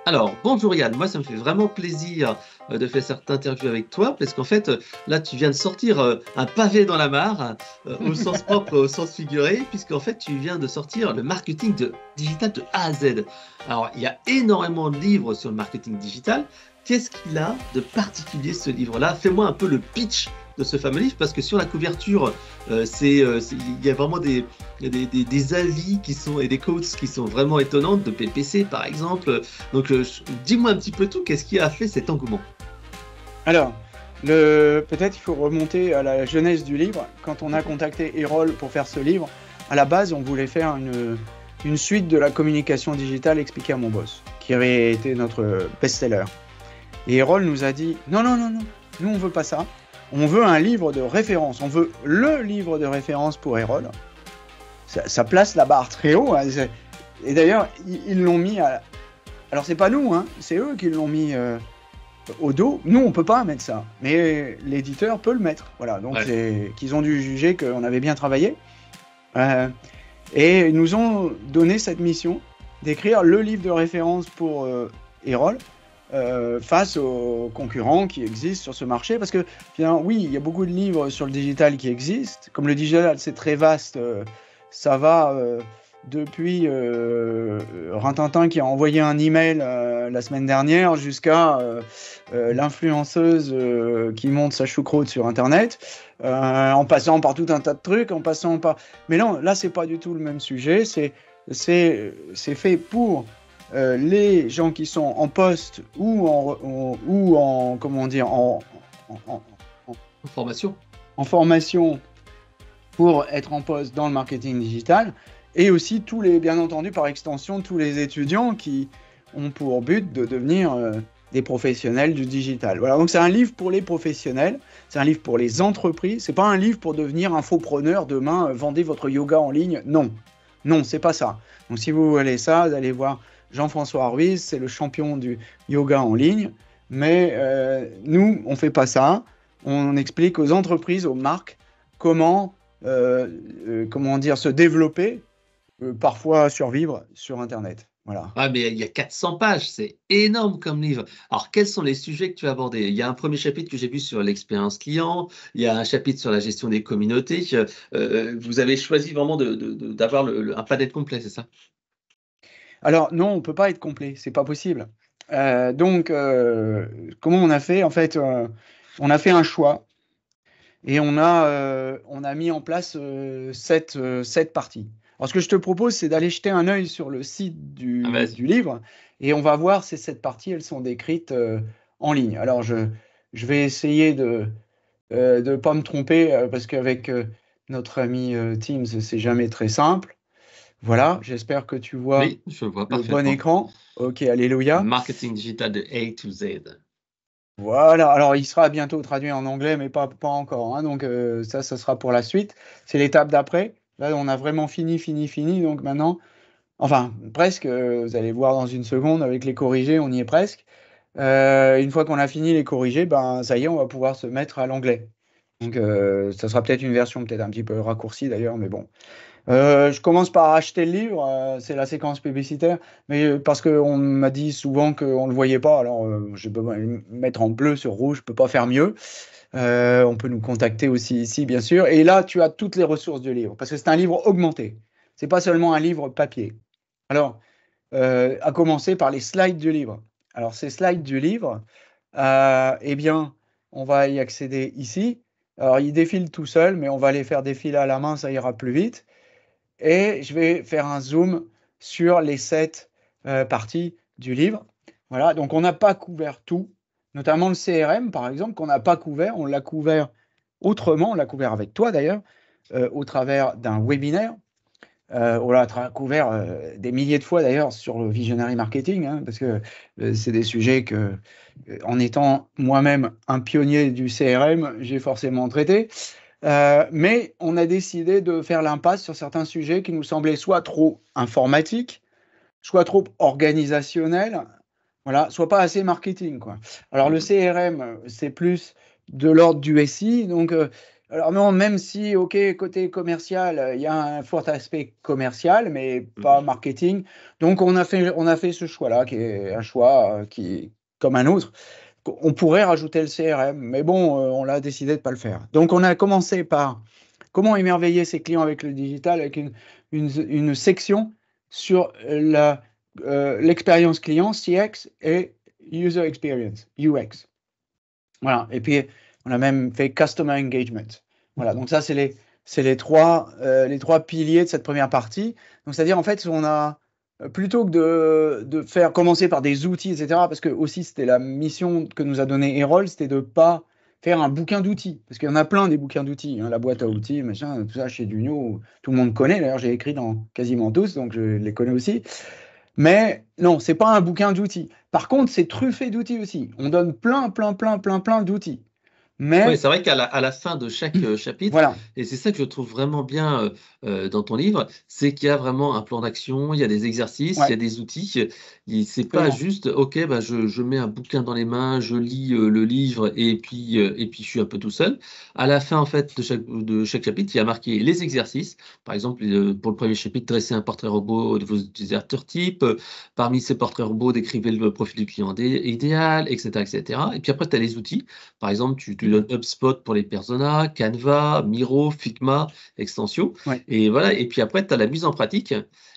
Alors, bonjour Yann, moi ça me fait vraiment plaisir de faire cette interview avec toi parce qu'en fait, là tu viens de sortir un pavé dans la mare, au sens propre, au sens figuré, puisqu'en fait tu viens de sortir le marketing digital de A à Z. Alors, il y a énormément de livres sur le marketing digital. Qu'est-ce qu'il a de particulier ce livre-là? Fais-moi un peu le pitch de ce fameux livre parce que sur la couverture, il y a vraiment des avis qui sont, et des quotes qui sont vraiment étonnantes, de PPC par exemple. Donc, dis-moi un petit peu tout, qu'est-ce qui a fait cet engouement? Alors, peut-être il faut remonter à la jeunesse du livre. Quand on a contacté Erol pour faire ce livre, à la base, on voulait faire une suite de la communication digitale expliquée à mon boss, qui avait été notre best-seller. Et Erol nous a dit, non, non, non, non, nous on veut pas ça. On veut un livre de référence. On veut le livre de référence pour Erol. Ça place la barre très haut. Hein. Et d'ailleurs, ils l'ont mis à... Alors, c'est pas nous, hein, c'est eux qui l'ont mis... au dos. Nous, on peut pas mettre ça, mais l'éditeur peut le mettre. Voilà, donc c'est qu'ils ont dû juger qu'on avait bien travaillé. Et ils nous ont donné cette mission d'écrire le livre de référence pour Erol face aux concurrents qui existent sur ce marché. Parce que, oui, il y a beaucoup de livres sur le digital qui existent. Comme le digital, c'est très vaste, ça va... depuis Rintintin qui a envoyé un email la semaine dernière jusqu'à l'influenceuse qui monte sa choucroute sur Internet, en passant par tout un tas de trucs, en passant par... Mais non, là, c'est pas du tout le même sujet. C'est fait pour les gens qui sont en poste ou en comment dire, en, Formation. en formation pour être en poste dans le marketing digital. Et aussi, bien entendu, par extension, tous les étudiants qui ont pour but de devenir des professionnels du digital. Voilà, donc c'est un livre pour les professionnels, c'est un livre pour les entreprises, c'est pas un livre pour devenir infopreneur demain, vendez votre yoga en ligne. Non, non, c'est pas ça. Donc si vous voulez ça, vous allez voir Jean-François Ruiz, c'est le champion du yoga en ligne. Mais nous, on fait pas ça. On explique aux entreprises, aux marques, comment se développer, parfois survivre sur Internet. Voilà. Ah, mais il y a 400 pages, c'est énorme comme livre. Alors, quels sont les sujets que tu as abordés? Il y a un premier chapitre que j'ai vu sur l'expérience client, il y a un chapitre sur la gestion des communautés. Vous avez choisi vraiment d'avoir un planète complet, c'est ça? Alors non, on ne peut pas être complet, c'est pas possible. Comment on a fait? En fait, on a fait un choix et on a mis en place sept parties. Alors, ce que je te propose, c'est d'aller jeter un œil sur le site Ah, du vas-y. livre et on va voir ces sept parties, elles sont décrites en ligne. Alors, je vais essayer de ne pas me tromper parce qu'avec notre ami Teams, c'est jamais très simple. Voilà, j'espère que tu vois Oui, je vois le bon parfaitement. écran. Ok, alléluia. Marketing digital de A to Z. Voilà, alors il sera bientôt traduit en anglais, mais pas encore. Hein. Donc ça sera pour la suite. C'est l'étape d'après. Là, on a vraiment fini. Donc maintenant, enfin, presque, vous allez voir dans une seconde avec les corrigés, on y est presque. Une fois qu'on a fini les corrigés, ben ça y est, on va pouvoir se mettre à l'anglais. Donc ça sera peut-être une version peut-être un petit peu raccourcie d'ailleurs, mais bon. Je commence par acheter le livre, c'est la séquence publicitaire, mais parce qu'on m'a dit souvent qu'on ne le voyait pas, alors je peux le mettre en bleu sur rouge, je ne peux pas faire mieux. On peut nous contacter aussi ici, bien sûr. Et là, tu as toutes les ressources du livre, parce que c'est un livre augmenté. C'est pas seulement un livre papier. Alors, à commencer par les slides du livre. Alors, ces slides du livre, eh bien, on va y accéder ici. Alors, ils défilent tout seuls, mais on va les faire défiler à la main, ça ira plus vite. Et je vais faire un zoom sur les sept parties du livre. Voilà, donc on n'a pas couvert tout, notamment le CRM, par exemple, qu'on n'a pas couvert. On l'a couvert autrement, on l'a couvert avec toi d'ailleurs, au travers d'un webinaire. On l'a couvert des milliers de fois d'ailleurs sur le visionary marketing, hein, parce que c'est des sujets que, en étant moi-même un pionnier du CRM, j'ai forcément traité. Mais on a décidé de faire l'impasse sur certains sujets qui nous semblaient soit trop informatiques, soit trop organisationnels, voilà, soit pas assez marketing, quoi. Alors le CRM, c'est plus de l'ordre du SI, donc Alors non, même si, OK, côté commercial, il y a un fort aspect commercial, mais pas Mhm. marketing. Donc on a fait ce choix-là, qui est un choix qui, comme un autre. On pourrait rajouter le CRM, mais bon, on a décidé de ne pas le faire. Donc on a commencé par comment émerveiller ses clients avec le digital, avec une section sur l'expérience client, CX, et User Experience, UX. Voilà. Et puis, on a même fait Customer Engagement. Voilà. Donc, ça, c'est les trois piliers de cette première partie. Donc, c'est-à-dire, en fait, on a, plutôt que de faire commencer par des outils, etc., parce que aussi, c'était la mission que nous a donné Errol, c'était de ne pas faire un bouquin d'outils. Parce qu'il y en a plein des bouquins d'outils, hein, la boîte à outils, machin, tout ça chez Dunio, tout le monde connaît. D'ailleurs, j'ai écrit dans quasiment tous, donc je les connais aussi. Mais non, c'est pas un bouquin d'outils. Par contre, c'est truffé d'outils aussi. On donne plein, plein, plein, plein, plein d'outils. Oui, Mais c'est vrai à la fin de chaque chapitre, voilà, et c'est ça que je trouve vraiment bien dans ton livre, c'est qu'il y a vraiment un plan d'action, il y a des exercices, il y ouais, a des outils. C'est pas absolument. juste, OK, bah, je mets un bouquin dans les mains, je lis le livre et puis je suis un peu tout seul. À la fin, en fait, de chaque chapitre, il y a marqué les exercices. Par exemple, pour le premier chapitre, dresser un portrait robot de vos utilisateurs types. Parmi ces portraits robots, décrivez le profil du client idéal, etc., etc. Et puis après, tu as les outils. Par exemple, tu donnes HubSpot pour les personas, Canva, Miro, Figma, Extensio. Ouais. Et voilà. Et puis après, tu as la mise en pratique.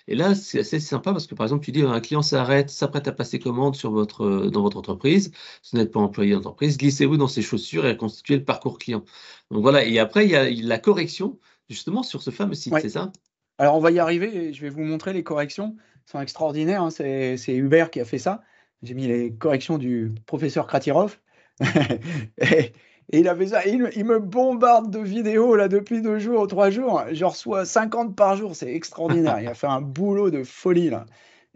Et là, c'est assez sympa parce que par exemple, tu dis un client s'apprête à passer commande dans votre entreprise. Si vous n'êtes pas employé d'entreprise, glissez-vous dans ses chaussures et reconstituez le parcours client. Donc voilà. Et après, il y a la correction justement sur ce fameux site, Ouais. c'est ça? Alors, on va y arriver et je vais vous montrer les corrections. Elles sont extraordinaires, hein. C'est Hubert qui a fait ça. J'ai mis les corrections du professeur Kratirov. et, et il a fait ça. Il me bombarde de vidéos là depuis 2 jours, 3 jours. Je reçois 50 par jour. C'est extraordinaire. Il a fait un boulot de folie là.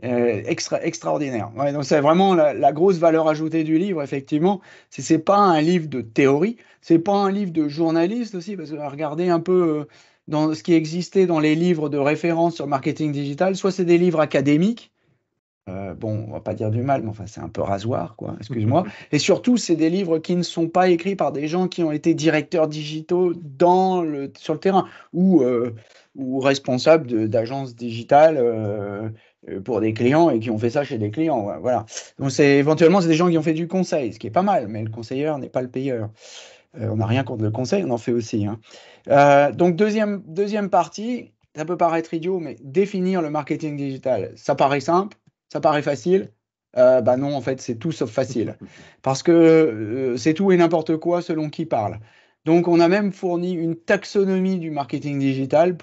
Extraordinaire. Ouais, donc c'est vraiment la grosse valeur ajoutée du livre, effectivement. C'est pas un livre de théorie, c'est pas un livre de journaliste aussi, parce que regarder un peu dans ce qui existait dans les livres de référence sur le marketing digital, soit c'est des livres académiques, bon, on va pas dire du mal, mais enfin c'est un peu rasoir, quoi, excuse-moi. Et surtout, c'est des livres qui ne sont pas écrits par des gens qui ont été directeurs digitaux sur le terrain ou responsables d'agences digitales pour des clients et qui ont fait ça chez des clients. Ouais, voilà. Donc éventuellement, c'est des gens qui ont fait du conseil, ce qui est pas mal, mais le conseilleur n'est pas le payeur. On n'a rien contre le conseil, on en fait aussi, hein. Donc deuxième partie, ça peut paraître idiot, mais définir le marketing digital, ça paraît simple, ça paraît facile. Bah non, en fait, c'est tout sauf facile. Parce que c'est tout et n'importe quoi selon qui parle. Donc on a même fourni une taxonomie du marketing digital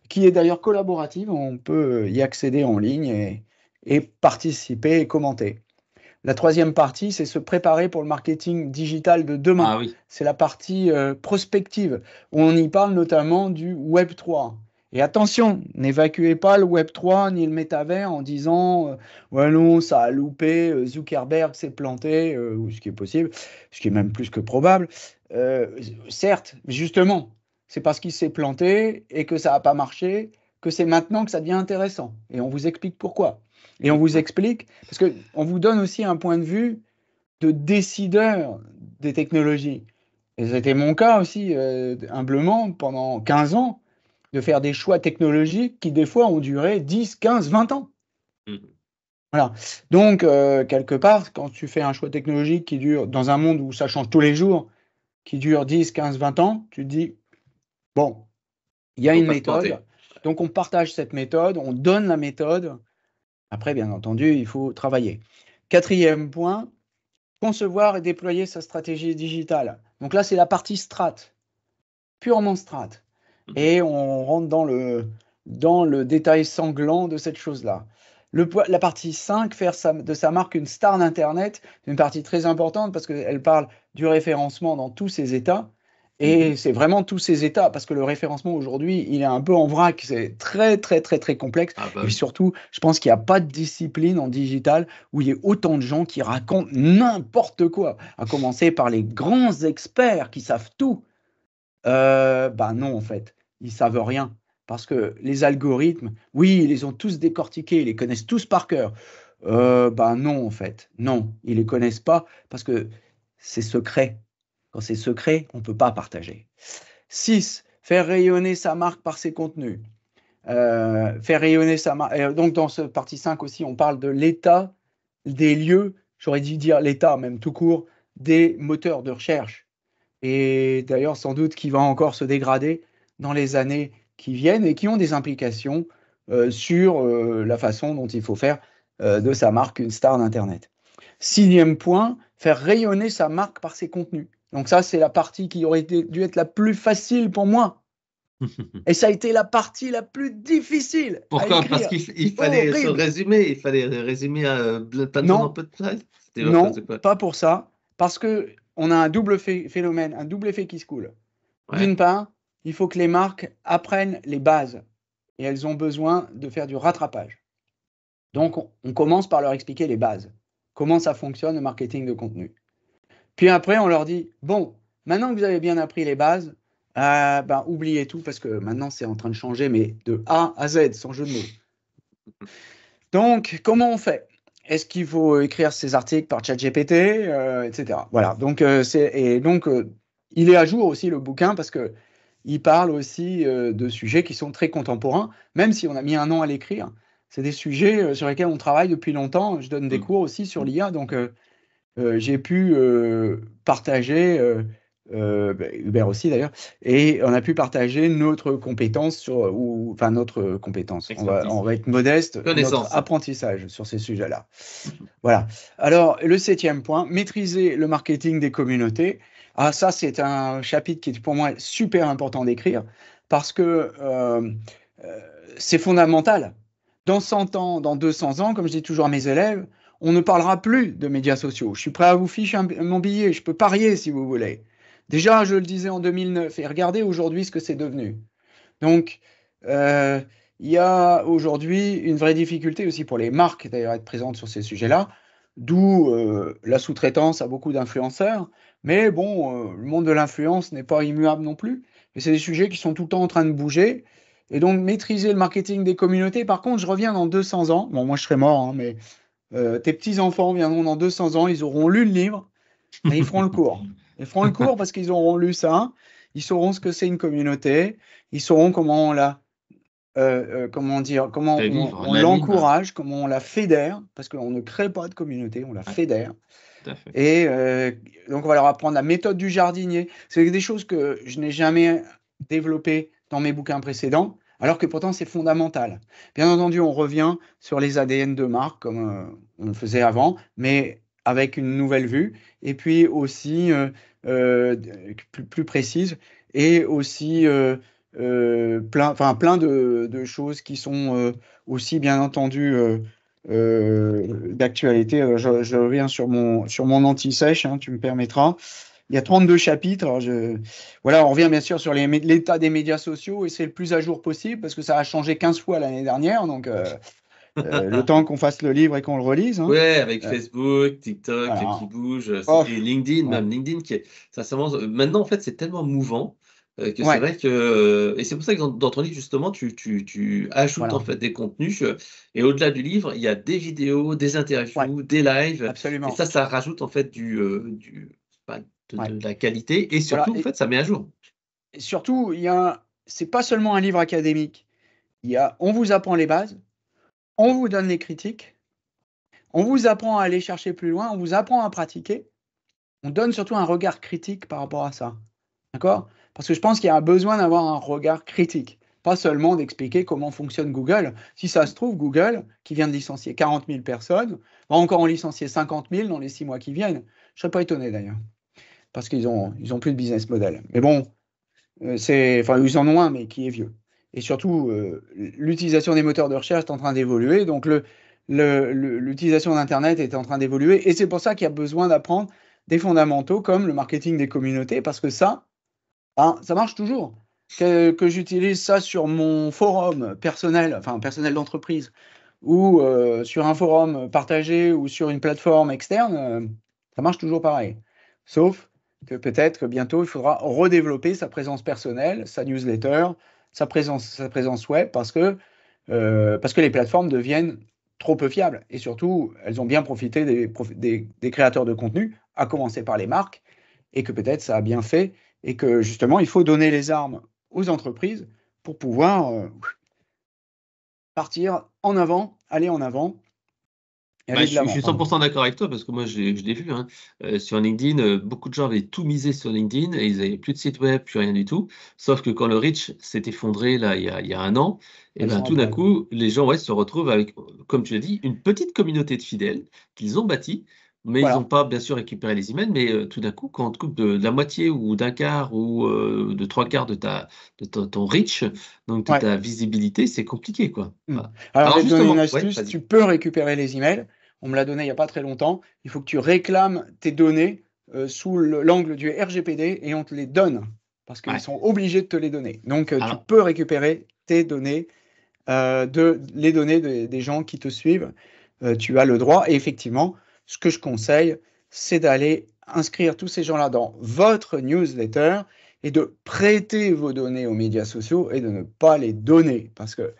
qui est d'ailleurs collaborative. On peut y accéder en ligne et participer et commenter. La troisième partie, c'est se préparer pour le marketing digital de demain. Ah oui. C'est la partie prospective, où on y parle notamment du Web 3. Et attention, n'évacuez pas le Web 3 ni le métavers en disant ouais non, ça a loupé, Zuckerberg s'est planté, ou ce qui est possible, ce qui est même plus que probable. Euh, Certes, justement, c'est parce qu'il s'est planté et que ça n'a pas marché que c'est maintenant que ça devient intéressant. Et on vous explique pourquoi. Et on vous explique, parce qu'on vous donne aussi un point de vue de décideur des technologies. Et c'était mon cas aussi, humblement, pendant 15 ans, de faire des choix technologiques qui, des fois, ont duré 10, 15, 20 ans. Voilà. Donc, quelque part, quand tu fais un choix technologique qui dure, dans un monde où ça change tous les jours, qui dure 10, 15, 20 ans, tu te dis, bon, il y a Faut une pas se méthode, planter. donc on partage cette méthode, on donne la méthode. Après, bien entendu, il faut travailler. Quatrième point, concevoir et déployer sa stratégie digitale. Donc là, c'est la partie strat, purement strat. Et on rentre dans le détail sanglant de cette chose-là. La partie 5, faire de sa marque une star d'Internet, c'est une partie très importante parce qu'elle parle du référencement dans tous ses états. Et c'est vraiment tous ces états, parce que le référencement aujourd'hui, il est un peu en vrac, c'est très, très, très, très complexe. Ah bah Et oui. surtout, je pense qu'il n'y a pas de discipline en digital où il y ait autant de gens qui racontent n'importe quoi, à commencer par les grands experts qui savent tout. Bah non, en fait, ils savent rien. Parce que les algorithmes, oui, ils les ont tous décortiqués, ils les connaissent tous par cœur. Bah non, en fait, non, ils les connaissent pas parce que c'est secret. Quand c'est secret, on ne peut pas partager. 6, faire rayonner sa marque par ses contenus. Faire rayonner sa marque. Donc, dans ce partie 5 aussi, on parle de l'état des lieux, j'aurais dû dire l'état même tout court, des moteurs de recherche. Et d'ailleurs, sans doute qui va encore se dégrader dans les années qui viennent et qui ont des implications sur la façon dont il faut faire de sa marque une star d'Internet. 6e point, faire rayonner sa marque par ses contenus. Donc ça, c'est la partie qui aurait dû être la plus facile pour moi. Et ça a été la partie la plus difficile. Pourquoi? Parce qu'il fallait se résumer, il fallait résumer plein de choses en peu de phrases. Non, pas pour ça. Parce qu'on a un double phénomène, un double effet qui se coule. Ouais. D'une part, il faut que les marques apprennent les bases. Et elles ont besoin de faire du rattrapage. Donc, on commence par leur expliquer les bases. Comment ça fonctionne le marketing de contenu. Puis après, on leur dit, bon, maintenant que vous avez bien appris les bases, oubliez tout parce que maintenant, c'est en train de changer, mais de A à Z, sans jeu de mots. Donc, comment on fait? Est-ce qu'il faut écrire ces articles par ChatGPT, etc. Voilà. Donc, il est à jour aussi, le bouquin, parce qu'il parle aussi de sujets qui sont très contemporains, même si on a mis un an à l'écrire. C'est des sujets sur lesquels on travaille depuis longtemps. Je donne des cours aussi sur l'IA, donc j'ai pu partager, Hubert aussi d'ailleurs, et on a pu partager notre compétence, on va être modeste, notre apprentissage sur ces sujets-là. Voilà. Alors, le 7e point, maîtriser le marketing des communautés. Ah, ça, c'est un chapitre qui est pour moi super important d'écrire, parce que c'est fondamental. Dans 100 ans, dans 200 ans, comme je dis toujours à mes élèves, on ne parlera plus de médias sociaux. Je suis prêt à vous ficher mon billet, je peux parier si vous voulez. Déjà, je le disais en 2009, et regardez aujourd'hui ce que c'est devenu. Donc, il y a aujourd'hui une vraie difficulté aussi pour les marques d'ailleurs à être présentes sur ces sujets-là, d'où la sous-traitance à beaucoup d'influenceurs. Mais bon, le monde de l'influence n'est pas immuable non plus. Et c'est des sujets qui sont tout le temps en train de bouger. Et donc, maîtriser le marketing des communautés. Par contre, je reviens dans 200 ans. Bon, moi, je serai mort, hein, mais tes petits-enfants viendront dans 200 ans, ils auront lu le livre et ils feront le cours. Ils feront le cours parce qu'ils auront lu ça. Ils sauront ce que c'est une communauté. Ils sauront comment on la, comment on l'encourage, comment on la fédère, parce qu'on ne crée pas de communauté, on la fédère. Et donc, on va leur apprendre la méthode du jardinier. C'est des choses que je n'ai jamais développées dans mes bouquins précédents, alors que pourtant, c'est fondamental. Bien entendu, on revient sur les ADN de marque, comme on le faisait avant, mais avec une nouvelle vue, et puis aussi plus précise, et aussi plein de choses qui sont aussi, bien entendu, d'actualité. Je reviens sur mon anti-sèche, hein, tu me permettras. Il y a 32 chapitres. Alors voilà, on revient bien sûr sur l'état des médias sociaux et c'est le plus à jour possible parce que ça a changé 15 fois l'année dernière. Donc, le temps qu'on fasse le livre et qu'on le relise. Hein. Oui, avec Facebook, TikTok voilà. Qui bouge, et LinkedIn, ouais. Même LinkedIn qui est, ça maintenant en fait c'est tellement mouvant que c'est vrai que et c'est pour ça que dans ton livre justement tu ajoutes en fait des contenus et au-delà du livre il y a des vidéos, des interviews, des lives. Absolument. Et ça rajoute en fait de la qualité et surtout en fait ça met à jour. Et surtout c'est pas seulement un livre académique. On vous apprend les bases. On vous donne les critiques, on vous apprend à aller chercher plus loin, on vous apprend à pratiquer, on donne surtout un regard critique par rapport à ça. D'accord ? Parce que je pense qu'il y a un besoin d'avoir un regard critique, pas seulement d'expliquer comment fonctionne Google. Si ça se trouve, Google, qui vient de licencier 40 000 personnes, va encore en licencier 50 000 dans les 6 mois qui viennent. Je ne serais pas étonné d'ailleurs, parce qu'ils ont plus de business model. Mais bon, ils en ont un, mais qui est vieux. Et surtout, l'utilisation des moteurs de recherche est en train d'évoluer. Donc, l'utilisation d'Internet est en train d'évoluer. Et c'est pour ça qu'il y a besoin d'apprendre des fondamentaux comme le marketing des communautés, parce que ça marche toujours. Que j'utilise ça sur mon forum personnel d'entreprise, ou sur un forum partagé, ou sur une plateforme externe, ça marche toujours pareil. Sauf que peut-être que bientôt, il faudra redévelopper sa présence personnelle, sa newsletter, sa présence web, parce que les plateformes deviennent trop peu fiables. Et surtout, elles ont bien profité des créateurs de contenu, à commencer par les marques, et que peut-être ça a bien fait et que justement, il faut donner les armes aux entreprises pour pouvoir partir en avant, aller en avant et Bah, aller de je l'avant, suis pardon. 100% d'accord avec toi parce que moi je l'ai vu hein. Sur LinkedIn, beaucoup de gens avaient tout misé sur LinkedIn et ils n'avaient plus de site web, plus rien du tout. Sauf que quand le reach s'est effondré là, il y a un an, et Ils ben, sont à tout d'un poil. coup, les gens ouais, se retrouvent avec, comme tu l'as dit, une petite communauté de fidèles qu'ils ont bâtie, mais ils n'ont Voilà. pas bien sûr récupéré les emails. Mais tout d'un coup, quand on te coupe de la moitié ou d'un quart ou de trois quarts de ton reach, donc de Ouais. ta visibilité, c'est compliqué quoi. Voilà. Alors, je Alors vais te donner une justement, ouais, astuce. vas-y. Tu peux récupérer les emails. On me l'a donné il n'y a pas très longtemps. Il faut que tu réclames tes données sous l'angle du RGPD et on te les donne parce qu'ils Ouais. sont obligés de te les donner. Donc, tu Alors, peux récupérer tes données, les données des gens qui te suivent. Tu as le droit. Et effectivement, ce que je conseille, c'est d'aller inscrire tous ces gens-là dans votre newsletter et de prêter vos données aux médias sociaux et de ne pas les donner parce que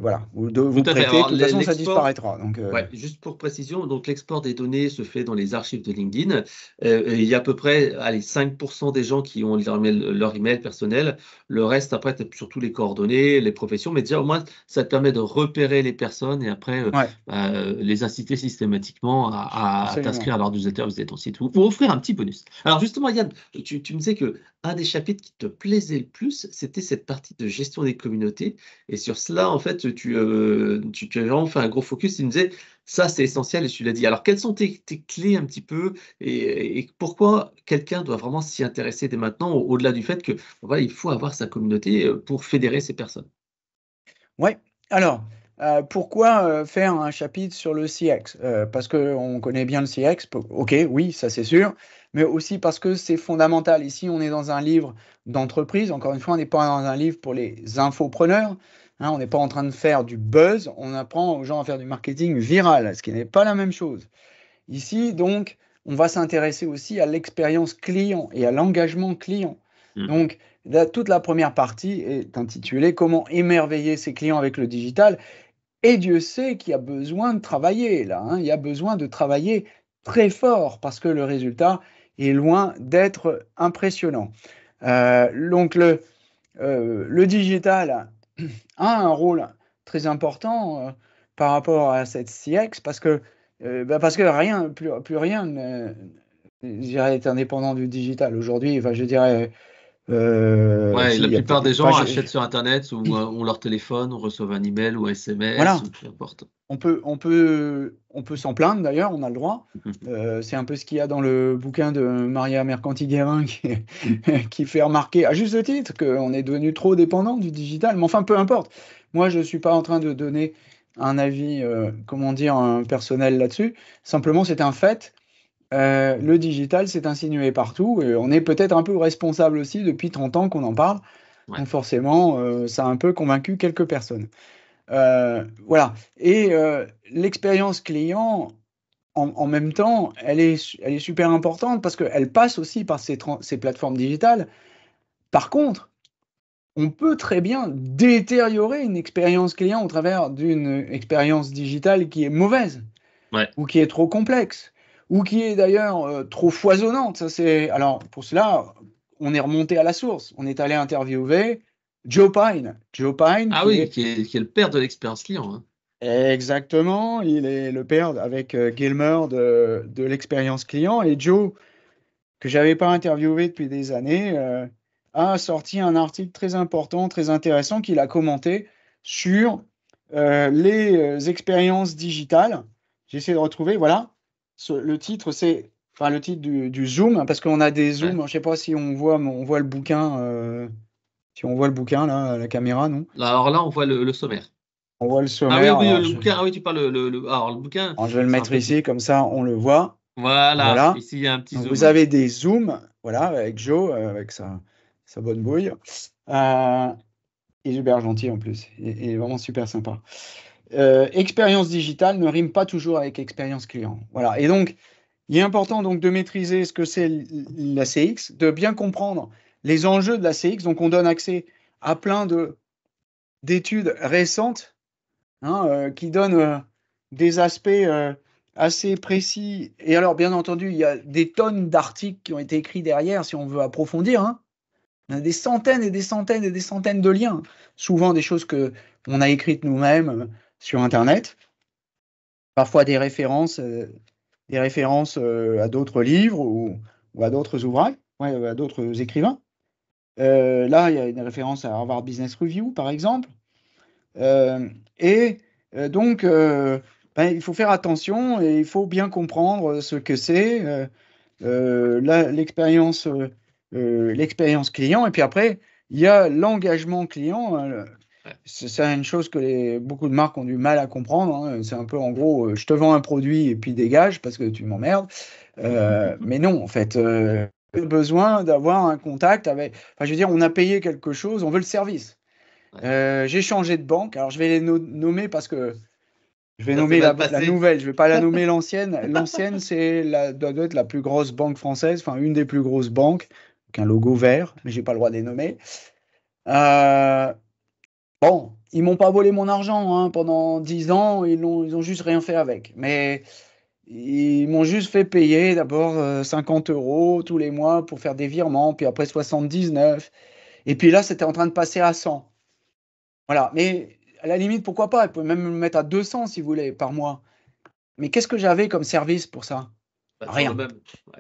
voilà, tout vous à fait. prêtez, de Alors, toute façon, ça l'export, disparaîtra. Donc, ouais, juste pour précision, donc l'export des données se fait dans les archives de LinkedIn. Et il y a à peu près allez, 5% des gens qui ont leur email personnel. Le reste, après, tu surtout les coordonnées, les professions. Mais déjà, au moins, ça te permet de repérer les personnes et après, ouais, les inciter systématiquement à absolument. t'inscrire à leur newsletter, visiter ton site ou offrir un petit bonus. Alors, justement, Yann, tu me disais que un des chapitres qui te plaisait le plus, c'était cette partie de gestion des communautés. Et sur cela, en fait, tu as vraiment fait un gros focus. Tu me disais, ça, c'est essentiel et tu l'as dit. Alors, quelles sont tes clés un petit peu et pourquoi quelqu'un doit vraiment s'y intéresser dès maintenant, au-delà du fait que voilà, il faut avoir sa communauté pour fédérer ces personnes? Ouais. Alors, pourquoi faire un chapitre sur le CX? Parce qu'on connaît bien le CX, ok, oui, ça c'est sûr, mais aussi parce que c'est fondamental. Ici, on est dans un livre d'entreprise. Encore une fois, on n'est pas dans un livre pour les infopreneurs. Hein, on n'est pas en train de faire du buzz. On apprend aux gens à faire du marketing viral, ce qui n'est pas la même chose. Ici, donc, on va s'intéresser aussi à l'expérience client et à l'engagement client. Mm. Donc, toute la première partie est intitulée Comment émerveiller ses clients avec le digital. Et Dieu sait qu'il y a besoin de travailler là, hein. Il y a besoin de travailler très fort parce que le résultat est loin d'être impressionnant. Donc, le digital a un rôle très important par rapport à cette CX parce que rien, plus rien je dirais, est indépendant du digital aujourd'hui. Enfin, je dirais, Ouais, si, la il y a plupart des enfin, gens achètent sur Internet ou ont leur téléphone, ou reçoivent un email ou un SMS, voilà, ou peu importe. on peut s'en plaindre d'ailleurs, on a le droit. C'est un peu ce qu'il y a dans le bouquin de Maria Mercanti-Guérin qui fait remarquer, à juste titre, qu'on est devenu trop dépendant du digital. Mais enfin, peu importe. Moi, je ne suis pas en train de donner un avis, comment dire, personnel là-dessus. Simplement, c'est un fait. Le digital s'est insinué partout et on est peut-être un peu responsable aussi depuis 30 ans qu'on en parle. Ouais. Donc forcément, ça a un peu convaincu quelques personnes. Voilà. Et l'expérience client, en même temps, elle est super importante parce qu'elle passe aussi par ces plateformes digitales. Par contre, on peut très bien détériorer une expérience client au travers d'une expérience digitale qui est mauvaise Ouais. ou qui est trop complexe ou qui est d'ailleurs trop foisonnante. Ça, alors, pour cela, on est remonté à la source. On est allé interviewer Joe Pine. Joe Pine, Ah qui oui, est qui est le père de l'expérience client, hein. exactement, il est le père avec Gilmer de l'expérience client. Et Joe, que j'avais pas interviewé depuis des années, a sorti un article très important, très intéressant qu'il a commenté sur les expériences digitales. J'essaie de retrouver, voilà. Le titre, c'est, enfin, le titre du Zoom, hein, parce qu'on a des Ouais. Zooms. Je ne sais pas si on voit le bouquin, si on voit le bouquin là, à la caméra, non? Alors là, on voit le sommaire. On voit le Ah oui, sommaire. oui, Alors, le bouquin. Ah oui, tu parles alors le bouquin, alors, je vais le c'est un mettre petit. ici, comme ça, on le voit. Voilà. Voilà. Ici, il y a un petit Donc, zoom, vous ouais. avez des Zooms, voilà, avec Joe, avec sa bonne bouille. Euh, il est super gentil en plus. Il est vraiment super sympa. Expérience digitale ne rime pas toujours avec expérience client. Voilà. Et donc, il est important donc de maîtriser ce que c'est la CX, de bien comprendre les enjeux de la CX. Donc, on donne accès à plein d'études récentes, hein, qui donnent des aspects assez précis. Et alors, bien entendu, il y a des tonnes d'articles qui ont été écrits derrière si on veut approfondir, hein. On a des centaines et des centaines et des centaines de liens. Souvent des choses qu'on a écrites nous-mêmes sur Internet. Parfois des références à d'autres livres ou à d'autres ouvrages, ouais, à d'autres écrivains. Là, il y a une référence à Harvard Business Review, par exemple. Et donc, il faut faire attention et il faut bien comprendre ce que c'est l'expérience client. Et puis après, il y a l'engagement client. C'est une chose que beaucoup de marques ont du mal à comprendre. Hein. C'est un peu, en gros, je te vends un produit et puis dégage parce que tu m'emmerdes. Mais non, en fait, on a besoin d'avoir un contact avec. Enfin, je veux dire, on a payé quelque chose, on veut le service. J'ai changé de banque. Alors, je vais les nommer parce que je vais nommer la nouvelle. Je ne vais pas la nommer l'ancienne. L'ancienne, doit être la plus grosse banque française, enfin, une des plus grosses banques, avec un logo vert, mais je n'ai pas le droit de les nommer. Bon, ils m'ont pas volé mon argent hein, pendant 10 ans, ils ont juste rien fait avec. Mais ils m'ont juste fait payer d'abord 50 € tous les mois pour faire des virements, puis après 79. Et puis là, c'était en train de passer à 100. Voilà, mais à la limite, pourquoi pas? Ils pouvaient même me mettre à 200 si vous voulez par mois. Mais qu'est-ce que j'avais comme service pour ça? Rien.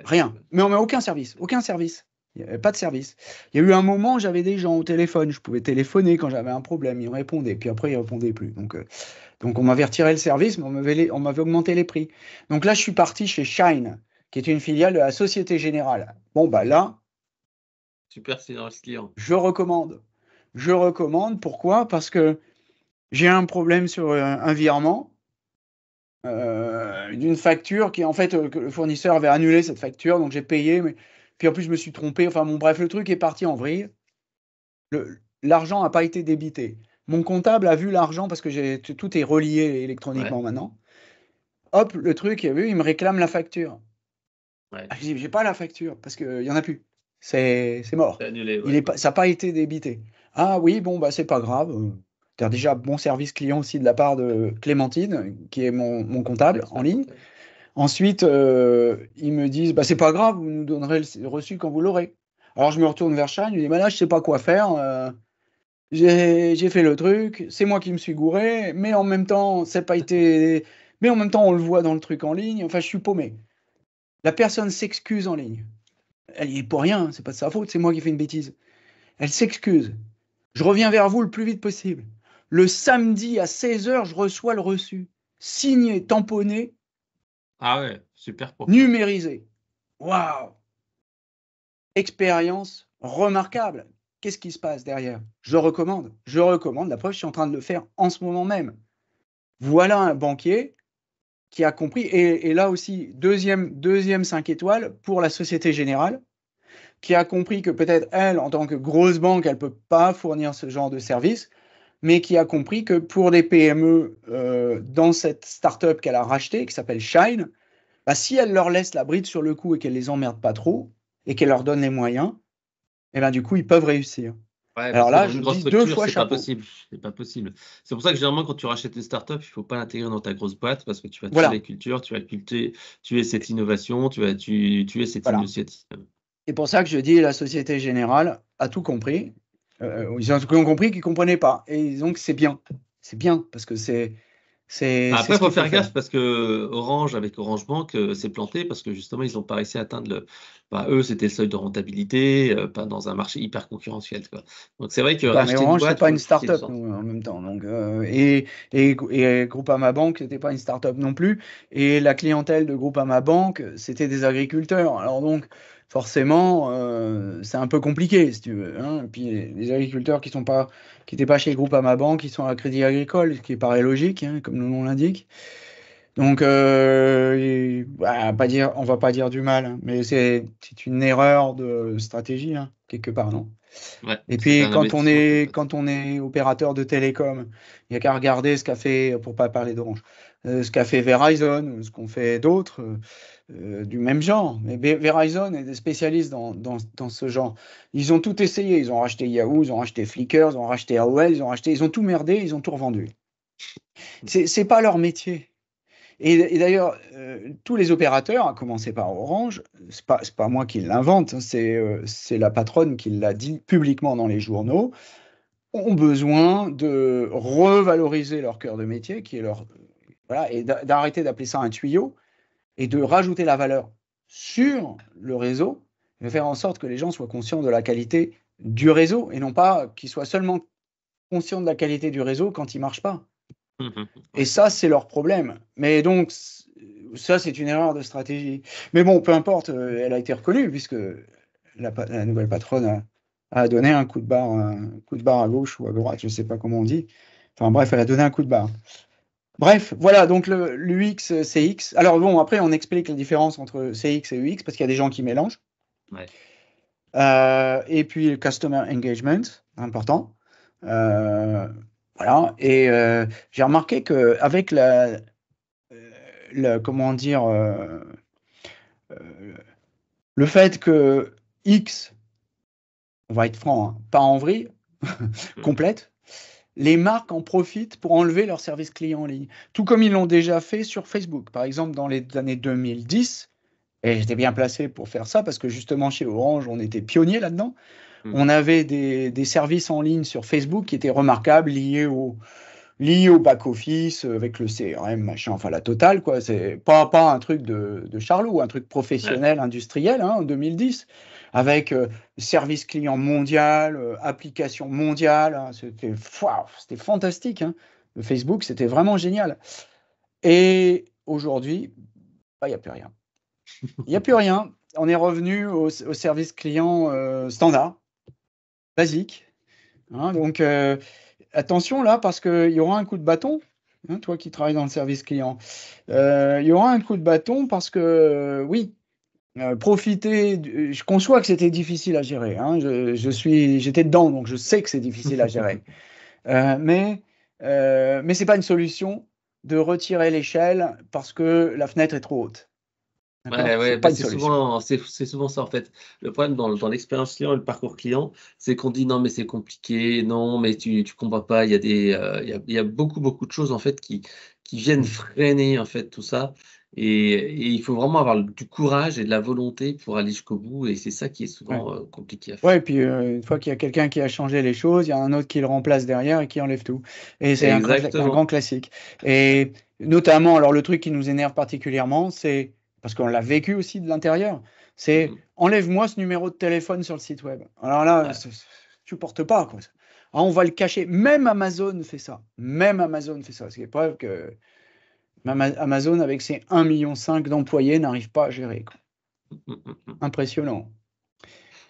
Rien. Mais on met aucun service. Aucun service. Il n'y avait pas de service. Il y a eu un moment où j'avais des gens au téléphone. Je pouvais téléphoner quand j'avais un problème. Ils me répondaient. Puis après, ils ne répondaient plus. Donc on m'avait retiré le service, mais on m'avait augmenté les prix. Donc là, je suis parti chez Shine, qui est une filiale de la Société Générale. Bon, bah là. Super service client. Je recommande. Je recommande. Pourquoi? Parce que j'ai un problème sur un virement. D'une facture qui en fait que le fournisseur avait annulé cette facture, donc j'ai payé, mais puis en plus je me suis trompé. Enfin bon, bref, le truc est parti en vrille. L'argent n'a pas été débité. Mon comptable a vu l'argent parce que tout est relié électroniquement maintenant. Hop, le truc, il me réclame la facture. Je dis, j'ai pas la facture parce qu'il n'y en a plus. C'est mort. Annulé, ça n'a pas été débité. Ah oui, bon, bah c'est pas grave. Tu as déjà bon service client aussi de la part de Clémentine, qui est mon comptable en ligne. Ensuite, ils me disent, bah, c'est pas grave, vous nous donnerez le reçu quand vous l'aurez. Alors je me retourne vers Shine, je lui dis, bah, là, je sais pas quoi faire. J'ai fait le truc, c'est moi qui me suis gouré, mais en même temps, mais en même temps, on le voit dans le truc en ligne. Enfin, je suis paumé. La personne s'excuse en ligne. Elle y est pour rien, c'est pas de sa faute, c'est moi qui fais une bêtise. Elle s'excuse. Je reviens vers vous le plus vite possible. Le samedi à 16h, je reçois le reçu. Signé, tamponné. Ah ouais, super propre. Numérisé. Waouh! Expérience remarquable. Qu'est-ce qui se passe derrière? Je recommande. La preuve, je suis en train de le faire en ce moment même. Voilà un banquier qui a compris. Et là aussi, deuxième 5 étoiles pour la Société Générale, qui a compris que peut-être elle, en tant que grosse banque, elle ne peut pas fournir ce genre de service, mais qui a compris que pour les PME dans cette start-up qu'elle a rachetée, qui s'appelle Shine, bah, si elle leur laisse la bride sur le cou et qu'elle les emmerde pas trop, et qu'elle leur donne les moyens, et ben du coup, ils peuvent réussir. Ouais, alors là, je dis 2 fois chapeau. C'est pas possible. C'est pour ça que généralement, quand tu rachètes une startup, il ne faut pas l'intégrer dans ta grosse boîte parce que tu vas tuer les cultures, tu vas tuer cette innovation, tu vas tuer cette initiative. C'est pour ça que je dis la Société Générale a tout compris. Ils ont compris qu'ils ne comprenaient pas. Et donc, c'est bien. C'est bien parce que c'est. Après, il faut faire gaffe parce que Orange, avec Orange Bank, s'est planté parce que justement, ils n'ont pas réussi à atteindre eux, c'était le seuil de rentabilité, pas dans un marché hyper concurrentiel. Quoi. Donc, c'est vrai que racheter Orange, ce n'est pas une start-up en même temps. Donc, et Groupama Bank, ce n'était pas une start-up non plus. Et la clientèle de Groupama Bank, c'était des agriculteurs. Alors donc, forcément, c'est un peu compliqué, si tu veux. Hein. Et puis, les agriculteurs qui n'étaient pas chez Groupama Bank, qui sont à Crédit Agricole, ce qui paraît logique, hein, comme le nom l'indique. Donc, on ne va pas dire du mal, hein, mais c'est une erreur de stratégie, hein, quelque part, non? Ouais, et puis, quand on est opérateur de télécom, il n'y a qu'à regarder ce qu'a fait, pour ne pas parler d'Orange, ce qu'a fait Verizon, ce qu'ont fait d'autres du même genre. Mais Verizon est des spécialistes dans ce genre. Ils ont tout essayé. Ils ont racheté Yahoo, ils ont racheté Flickr, ils ont racheté AOL, ils ont tout merdé, ils ont tout revendu. C'est pas leur métier. Et d'ailleurs, tous les opérateurs, à commencer par Orange, c'est pas moi qui l'invente, hein, c'est la patronne qui l'a dit publiquement dans les journaux, ont besoin de revaloriser leur cœur de métier, qui est leur, voilà, et d'arrêter d'appeler ça un tuyau, et de rajouter la valeur sur le réseau, et de faire en sorte que les gens soient conscients de la qualité du réseau, et non pas qu'ils soient seulement conscients de la qualité du réseau quand il ne marche pas. Et ça, c'est leur problème. Mais donc, ça, c'est une erreur de stratégie. Mais bon, peu importe, elle a été reconnue, puisque la nouvelle patronne a donné un coup de barre à gauche ou à droite, je ne sais pas comment on dit. Enfin bref, elle a donné un coup de barre. Bref, voilà, donc l'UX, CX. Alors bon, après, on explique la différence entre CX et UX, parce qu'il y a des gens qui mélangent. Ouais. Et puis, le Customer Engagement, important. Voilà, et j'ai remarqué qu'avec comment dire, le fait que X, on va être franc, hein, pas en vrille, complète, les marques en profitent pour enlever leur service client en ligne. Tout comme ils l'ont déjà fait sur Facebook. Par exemple, dans les années 2010, et j'étais bien placé pour faire ça, parce que justement, chez Orange, on était pionniers là-dedans. On avait des services en ligne sur Facebook qui étaient remarquables, liés au back-office, avec le CRM, machin, enfin la totale, quoi. C'est pas un truc de Charlot, un truc professionnel, industriel, hein, en 2010, avec service client mondial, application mondiale. Hein, c'était fantastique. Hein. Le Facebook, c'était vraiment génial. Et aujourd'hui, il n'y a plus rien. Il n'y a plus rien. On est revenu au service client standard, basique. Hein, donc, attention là, parce qu'il y aura un coup de bâton, hein, toi qui travailles dans le service client. Il y aura un coup de bâton parce que, oui, profiter. Je conçois que c'était difficile à gérer. Hein, j'étais dedans, donc je sais que c'est difficile à gérer. Mais c'est pas une solution de retirer l'échelle parce que la fenêtre est trop haute. Ouais, Pas bah une solution. c'est souvent ça en fait. Le problème dans l'expérience client et le parcours client, c'est qu'on dit non mais c'est compliqué, non mais tu comprends pas, il y a il y a beaucoup de choses en fait qui viennent freiner en fait tout ça et il faut vraiment avoir du courage et de la volonté pour aller jusqu'au bout et c'est ça qui est Ouais. souvent compliqué à Ouais, faire. et puis une fois qu'il y a quelqu'un qui a changé les choses, il y a un autre qui le remplace derrière et qui enlève tout. Et c'est un grand Exactement. classique. Et notamment, alors le truc qui nous énerve particulièrement, c'est, parce qu'on l'a vécu aussi de l'intérieur, c'est enlève-moi ce numéro de téléphone sur le site web. Alors là, Ouais. tu supportes pas, quoi. Ah, on va le cacher. Même Amazon fait ça. Même Amazon fait ça. C'est preuve que même Amazon, avec ses 1,5 million d'employés, n'arrive pas à gérer, quoi. Impressionnant.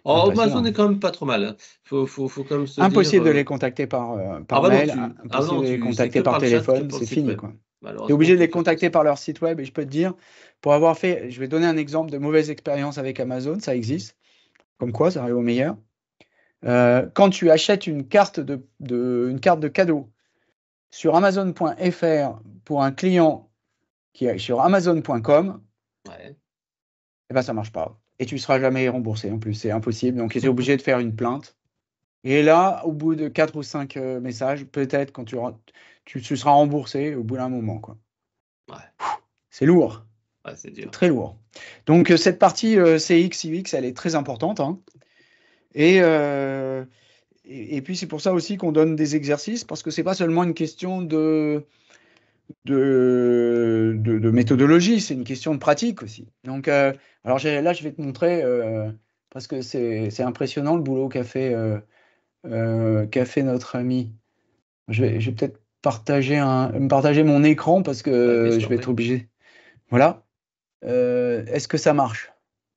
Oh, Amazon Impressionnant. est quand même pas trop mal. Hein. Faut quand même se dire. Impossible de les contacter Ah par bah non, mail, ah impossible non, de les c'est que contacter par par le chat, que téléphone, par le c'est site fini, web. quoi. Tu es Malheureusement, obligé de faut les faire comme contacter ça. par leur site web et je peux te dire, pour avoir fait, je vais donner un exemple de mauvaise expérience avec Amazon, ça existe, comme quoi ça arrive au meilleur. Quand tu achètes une carte une carte de cadeau sur Amazon.fr pour un client qui est sur Amazon.com, Ouais. eh ben ça marche pas. Et tu ne seras jamais remboursé en plus, c'est impossible. Donc tu es obligé de faire une plainte. Et là, au bout de 4 ou 5 messages, peut-être quand tu seras remboursé au bout d'un moment, quoi. Ouais, C'est lourd, ouais, c'est c'est dur. très lourd. Donc cette partie CX, UX, elle est très importante. Hein. Et, euh, et puis c'est pour ça aussi qu'on donne des exercices, parce que c'est pas seulement une question de méthodologie, c'est une question de pratique aussi. Donc alors là, je vais te montrer, parce que c'est impressionnant le boulot qu'a fait notre ami. Je vais peut-être me partager mon écran parce Vas-y, je que je t'en vais être prie. obligé. Voilà. Est-ce que ça marche?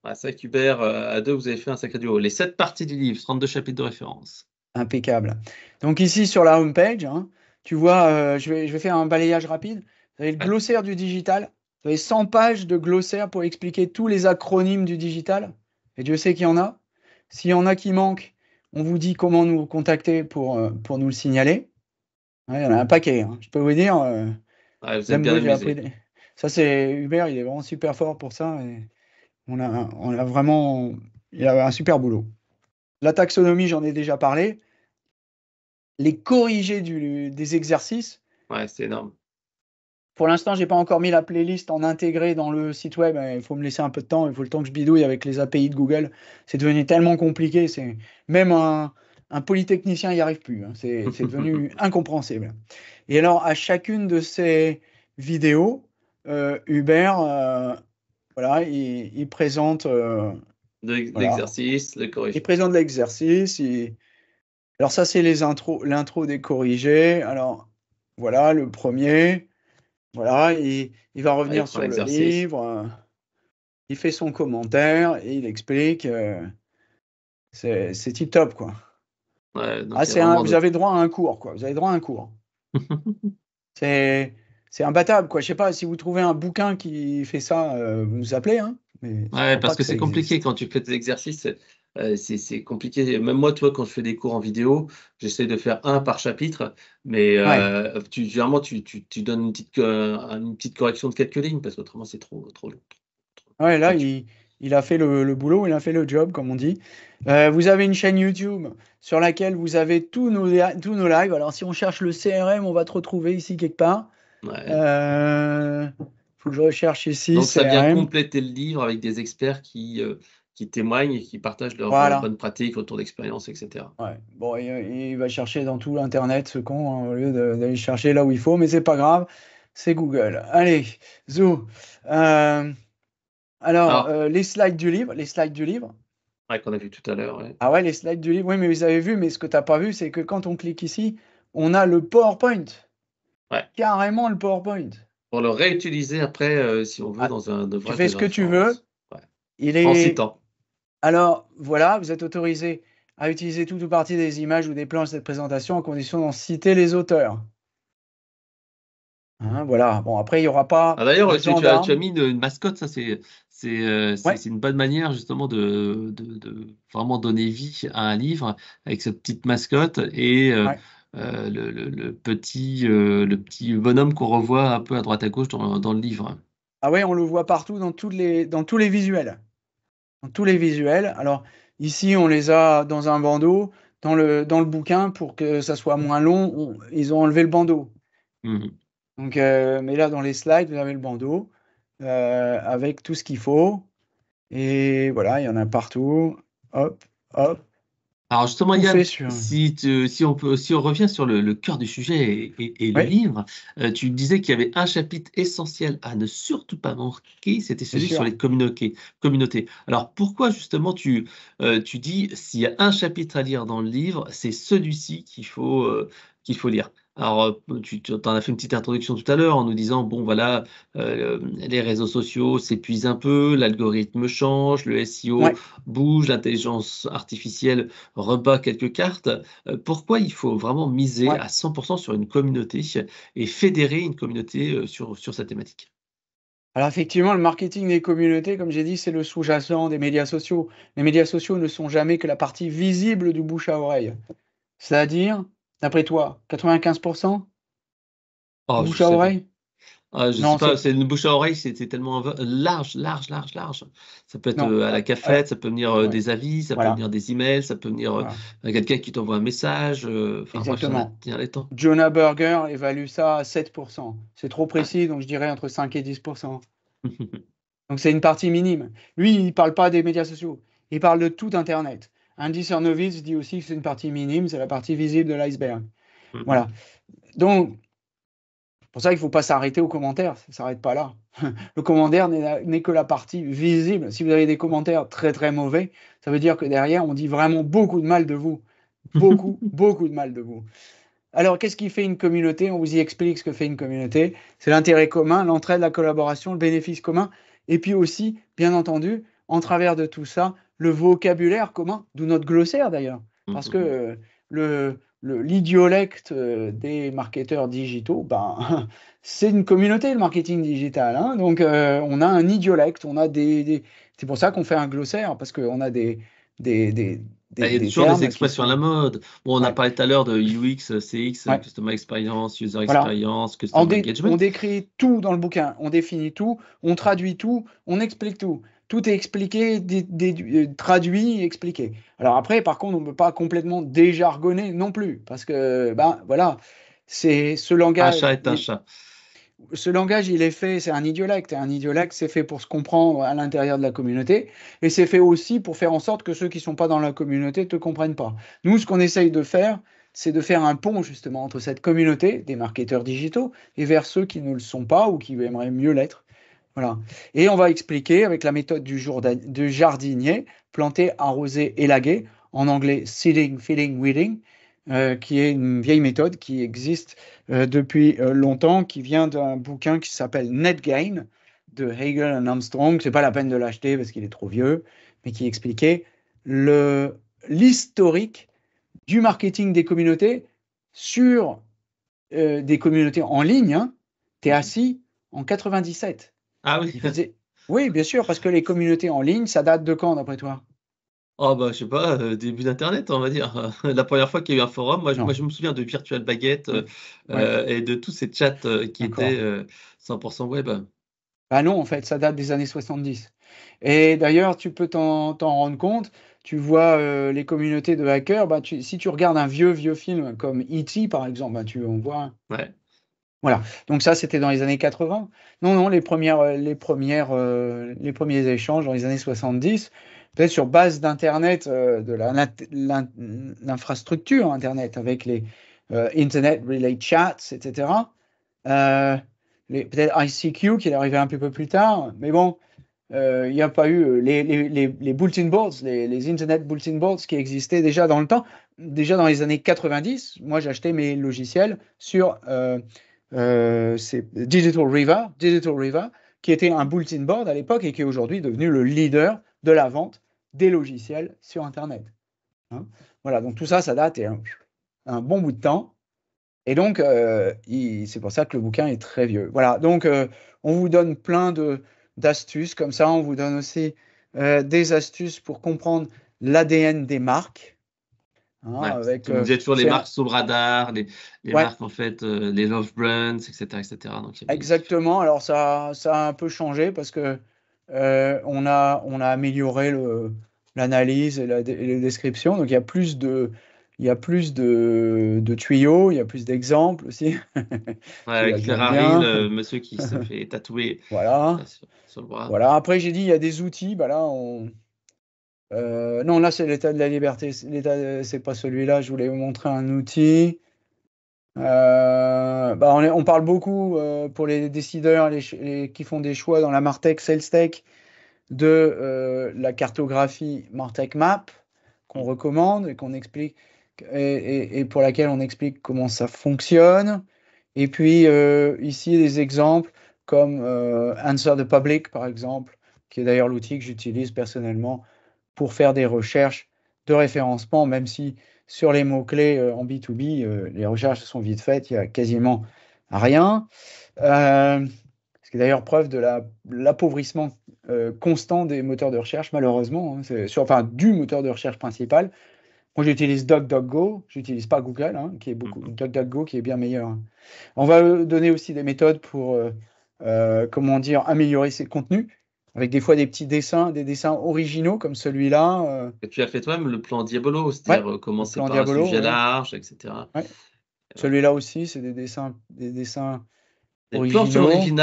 Ouais, c'est vrai qu'Hubert, à deux, vous avez fait un sacré duo. Les 7 parties du livre, 32 chapitres de référence. Impeccable. Donc ici sur la home page, hein, tu vois, je vais faire un balayage rapide. Vous avez le Ouais. glossaire du digital. Vous avez 100 pages de glossaire pour expliquer tous les acronymes du digital. Et Dieu sait qu'il y en a. S'il y en a qui manquent, on vous dit comment nous contacter pour nous le signaler. Ouais, il y en a un paquet. Hein. Je peux vous dire. Ouais, vous êtes Même bien moi, j'ai appris. amusé. Ça, c'est Hubert, il est vraiment super fort pour ça. Et on a vraiment. Il a un super boulot. La taxonomie, j'en ai déjà parlé. Les corrigés des exercices, Ouais, c'est énorme. Pour l'instant, j'ai pas encore mis la playlist en intégré dans le site web. Il faut me laisser un peu de temps. Il faut le temps que je bidouille avec les API de Google. C'est devenu tellement compliqué. Même un polytechnicien n'y arrive plus. Hein. C'est devenu incompréhensible. Et alors, à chacune de ces vidéos, Hubert, voilà, il présente, voilà, L'exercice, le il corrige. présente l'exercice. Alors ça, c'est l'intro des corrigés. Alors voilà, le premier. Voilà, il va Ah, il revenir prend sur le l'exercice. livre, il fait son commentaire et il explique. C'est tip top, quoi. Ouais, Ah, donc il y a vraiment vous avez droit à un cours, quoi. Vous avez droit à un cours. C'est imbattable, quoi. Je sais pas, si vous trouvez un bouquin qui fait ça, vous nous appelez, hein. Mais je Ouais, crois pas parce que que ça c'est compliqué existe. quand tu fais tes exercices. C'est compliqué. Même moi, tu vois, quand je fais des cours en vidéo, j'essaie de faire un par chapitre, mais Ouais, généralement, tu donnes une petite correction de quelques lignes, parce qu'autrement, c'est trop long. ouais, là, Enfin, il a fait le boulot, il a fait le job, comme on dit. Vous avez une chaîne YouTube sur laquelle vous avez tous nos lives. Alors, si on cherche le CRM, on va te retrouver ici quelque part. ouais. Euh, Faut que je recherche ici, Donc, ça vient CRM. compléter le livre avec des experts qui témoignent et qui partagent leurs Voilà. bonnes pratiques, retours d'expérience, etc. Ouais. Bon, il va chercher dans tout l'Internet, ce con, hein, au lieu d'aller chercher là où il faut, mais c'est pas grave, c'est Google. Allez, Zo. Euh, alors, Alors, les slides du livre, les slides du livre. ouais, qu'on a vu tout à l'heure, ouais. Ah ouais, les slides du livre, oui, mais vous avez vu, mais ce que tu n'as pas vu, c'est que quand on clique ici, on a le PowerPoint. Ouais. Carrément le PowerPoint. Pour le réutiliser après, si on veut, Ah, dans un tu ouvrage fais de ce que tu veux. référence. Ouais. Il En est. citant. Alors, voilà, vous êtes autorisé à utiliser tout ou partie des images ou des planches de cette présentation à condition d'en citer les auteurs. Hein, voilà. Bon, après, il n'y aura pas Ah, de d'ailleurs, tu as gendarme. mis une mascotte, ça Ouais. c'est une bonne manière justement de vraiment donner vie à un livre avec cette petite mascotte et Ouais. le petit bonhomme qu'on revoit un peu à droite à gauche dans le livre. Ah ouais, on le voit partout dans tous les visuels. Dans tous les visuels. Alors, ici, on les a dans un bandeau. Dans le bouquin, pour que ça soit moins long, ils ont enlevé le bandeau. Mhm. Donc, mais là, dans les slides, vous avez le bandeau avec tout ce qu'il faut. Et voilà, il y en a partout. Hop, hop, Alors justement, tout fait Yann, sur. si on revient sur le cœur du sujet et le Oui, livre, tu disais qu'il y avait un chapitre essentiel à ne surtout pas manquer, c'était c'est celui sur sûr. les communautés. Alors pourquoi justement tu dis s'il y a un chapitre à lire dans le livre, c'est celui-ci qu'il faut lire. Alors, tu en as fait une petite introduction tout à l'heure en nous disant, bon voilà, les réseaux sociaux s'épuisent un peu, l'algorithme change, le SEO Ouais. bouge, l'intelligence artificielle rebat quelques cartes. Pourquoi il faut vraiment miser Ouais. à 100% sur une communauté et fédérer une communauté sur cette thématique? Alors effectivement, le marketing des communautés, comme j'ai dit, c'est le sous-jacent des médias sociaux. Les médias sociaux ne sont jamais que la partie visible du bouche à oreille. C'est-à-dire, d'après toi, 95% du Oh, je bouche à sais pas. oreille? Ah, je sais Non, pas, c'est c'est une bouche à oreille, c'est tellement large. Ça peut être non. à la Alors, cafette, ça peut venir ouais, des avis, ça peut voilà, venir des emails, ça peut venir voilà, quelqu'un qui t'envoie un message. Enfin bref, exactement. il y en a les temps. Jonah Burger évalue ça à 7%. C'est trop précis, donc je dirais entre 5 et 10%. Donc c'est une partie minime. Lui, il ne parle pas des médias sociaux, il parle de tout Internet. Andy Cernovitz dit aussi que c'est une partie minime, c'est la partie visible de l'iceberg. Voilà. Donc, c'est pour ça qu'il ne faut pas s'arrêter aux commentaires, ça ne s'arrête pas là. Le commentaire n'est que la partie visible. Si vous avez des commentaires très très mauvais, ça veut dire que derrière, on dit vraiment beaucoup de mal de vous. Beaucoup, beaucoup de mal de vous. Alors, qu'est-ce qui fait une communauté? On vous y explique ce que fait une communauté. C'est l'intérêt commun, l'entraide, la collaboration, le bénéfice commun. Et puis aussi, bien entendu, en travers de tout ça, le vocabulaire commun, d'où notre glossaire d'ailleurs. Parce que l'idiolecte des marketeurs digitaux, ben, c'est une communauté, le marketing digital. Hein. Donc, on a un idiolecte, c'est pour ça qu'on fait un glossaire, parce qu'on a des, des, Il y a des toujours des termes qui expressions à la sont. mode. Bon, on a Ouais, parlé tout à l'heure de UX, CX, ouais, Customer Experience, User voilà. Experience, Customer Engagement. On décrit tout dans le bouquin, on définit tout, on traduit tout, on explique tout. Tout est expliqué, traduit, expliqué. Alors après, par contre, on ne peut pas complètement déjargonner non plus, parce que, ben voilà, c'est ce Un chat langage. est un chat. ce langage, il est fait, c'est un idiolecte. Et un idiolecte, c'est fait pour se comprendre à l'intérieur de la communauté. Et c'est fait aussi pour faire en sorte que ceux qui ne sont pas dans la communauté ne te comprennent pas. Nous, ce qu'on essaye de faire, c'est de faire un pont justement entre cette communauté des marketeurs digitaux et vers ceux qui ne le sont pas ou qui aimeraient mieux l'être. Voilà. Et on va expliquer avec la méthode du jardinier, planter, arroser, élaguer, en anglais seeding, feeding, weeding, qui est une vieille méthode qui existe depuis longtemps, qui vient d'un bouquin qui s'appelle Net Gain de Hegel and Armstrong. C'est pas la peine de l'acheter parce qu'il est trop vieux, mais qui expliquait l'historique du marketing des communautés sur des communautés en ligne. Hein. Tu es assis en 97. Ah oui. Oui, bien sûr, parce que les communautés en ligne, ça date de quand, d'après toi? Oh bah, je sais pas, début d'internet, on va dire. La première fois qu'il y a eu un forum, moi Non. je me souviens de Virtual Baguette, Ouais, et de tous ces chats, qui d'accord. étaient, 100 web. Ah non, en fait, ça date des années 70. Et d'ailleurs, tu peux t'en rendre compte. Tu vois les communautés de hackers, bah, si tu regardes un vieux film comme E.T., par exemple, bah, on voit. Ouais. Voilà. Donc ça, c'était dans les années 80. Non, non, les premiers échanges dans les années 70, peut-être sur base d'Internet, de l'infrastructure Internet, avec les Internet Relay Chats, etc. Euh, peut-être ICQ qui est arrivé un peu plus tard, mais bon, il n'y a pas eu les bulletin boards, les Internet bulletin boards qui existaient déjà dans le temps. Déjà dans les années 90, moi j'achetais mes logiciels sur c'est Digital River, qui était un bulletin board à l'époque et qui est aujourd'hui devenu le leader de la vente des logiciels sur Internet. Hein. Voilà, donc tout ça, ça date un bon bout de temps. Et donc, c'est pour ça que le bouquin est très vieux. Voilà, donc on vous donne plein d'astuces comme ça. On vous donne aussi des astuces pour comprendre l'ADN des marques. Hein, Ouais, avec, tu me disais toujours les c'est marques sous le radar, les ouais, marques en fait, les love brands, etc., etc. Donc il y avait exactement. Alors ça a un peu changé parce que on a amélioré l'analyse et les descriptions. Donc il y a plus de tuyaux, il y a plus d'exemples aussi. ouais, Tu avec vois Ferrari, bien. le monsieur qui se fait tatouer Voilà. sur le bras. Voilà. Après, j'ai dit, il y a des outils. Bah là, non, là, c'est l'état de la liberté. C'est pas celui-là. Je voulais vous montrer un outil. Bah, on parle beaucoup pour les décideurs qui font des choix dans la Martech Sales Tech de la cartographie Martech Map qu'on recommande et qu'on explique et pour laquelle on explique comment ça fonctionne. Et puis ici des exemples comme Answer the Public par exemple, qui est d'ailleurs l'outil que j'utilise personnellement pour faire des recherches de référencement, même si sur les mots-clés en B2B, les recherches sont vite faites, il n'y a quasiment rien. Ce qui est d'ailleurs preuve de l'appauvrissement constant des moteurs de recherche, malheureusement. Hein, enfin, du moteur de recherche principal. Moi, j'utilise DuckDuckGo, j'utilise pas Google, hein, qui est DuckDuckGo qui est bien meilleur. Hein. On va donner aussi des méthodes pour, comment dire, améliorer ses contenus, avec des fois des petits dessins, des dessins originaux comme celui-là. Et tu as fait toi-même le plan Diabolo, Ouais, c'est-à-dire le commencer plan par un Diabolo, sujet ouais. large, etc. Ouais. Celui-là aussi, c'est des dessins Les planches originaux.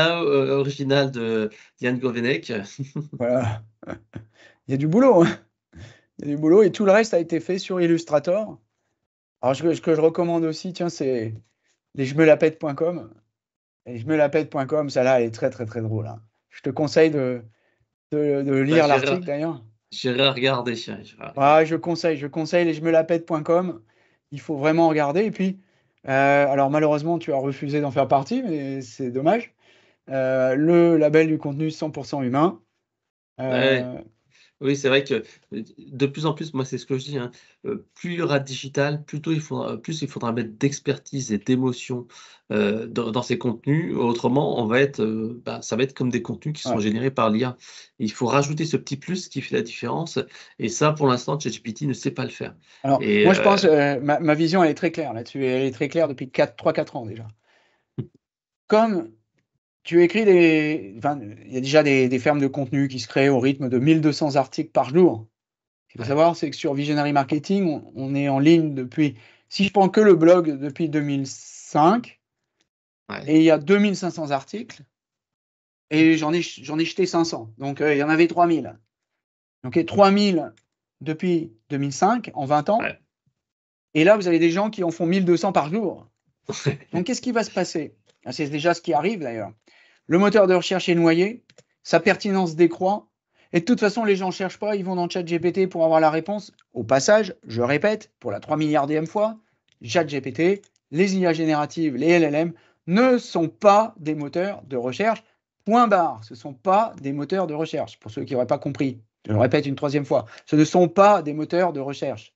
originales de Yann Govenek. Voilà. Il y a du boulot, hein. Il y a du boulot et tout le reste a été fait sur Illustrator. Alors, ce que je recommande aussi, tiens, c'est les jemelaPète.com. Et jemelaPète.com, celle-là, elle est très, très, très drôle. Hein. Je te conseille de Bah, lire l'article d'ailleurs. j'irai regarder. Ah, je conseille les jemelaPète.com. Il faut vraiment regarder. Et puis, alors malheureusement, tu as refusé d'en faire partie, mais c'est dommage. Le label du contenu 100% humain. Ouais. Euh, Oui, c'est vrai que de plus en plus, moi, c'est ce que je dis, hein, plus il y aura de digital, plus il faudra mettre d'expertise et d'émotion dans ces contenus. Autrement, ça va être comme des contenus qui sont ouais. générés par l'IA. Il faut rajouter ce petit plus qui fait la différence. Et ça, pour l'instant, ChatGPT ne sait pas le faire. Alors, Et moi, je pense, ma vision, elle est très claire là-dessus. Elle est très claire depuis 3-4 ans déjà. Comme tu écris enfin, il y a déjà des fermes de contenu qui se créent au rythme de 1200 articles par jour. Ce qu'il faut ouais, savoir, c'est que sur Visionary Marketing, on est en ligne depuis, si je prends que le blog, depuis 2005. Ouais. et il y a 2500 articles, et j'en ai jeté 500. Donc, il y en avait 3000. Donc, 3000 depuis 2005, en 20 ans. Ouais. Et là, vous avez des gens qui en font 1200 par jour. Donc, qu'est-ce qui va se passer? C'est déjà ce qui arrive d'ailleurs. Le moteur de recherche est noyé, sa pertinence décroît, et de toute façon, les gens ne cherchent pas, ils vont dans ChatGPT pour avoir la réponse. Au passage, je répète, pour la 3 milliardième fois, ChatGPT, les IA génératives, les LLM, ne sont pas des moteurs de recherche. Point barre. Ce ne sont pas des moteurs de recherche. Pour ceux qui n'auraient pas compris, je le répète une troisième fois, ce ne sont pas des moteurs de recherche.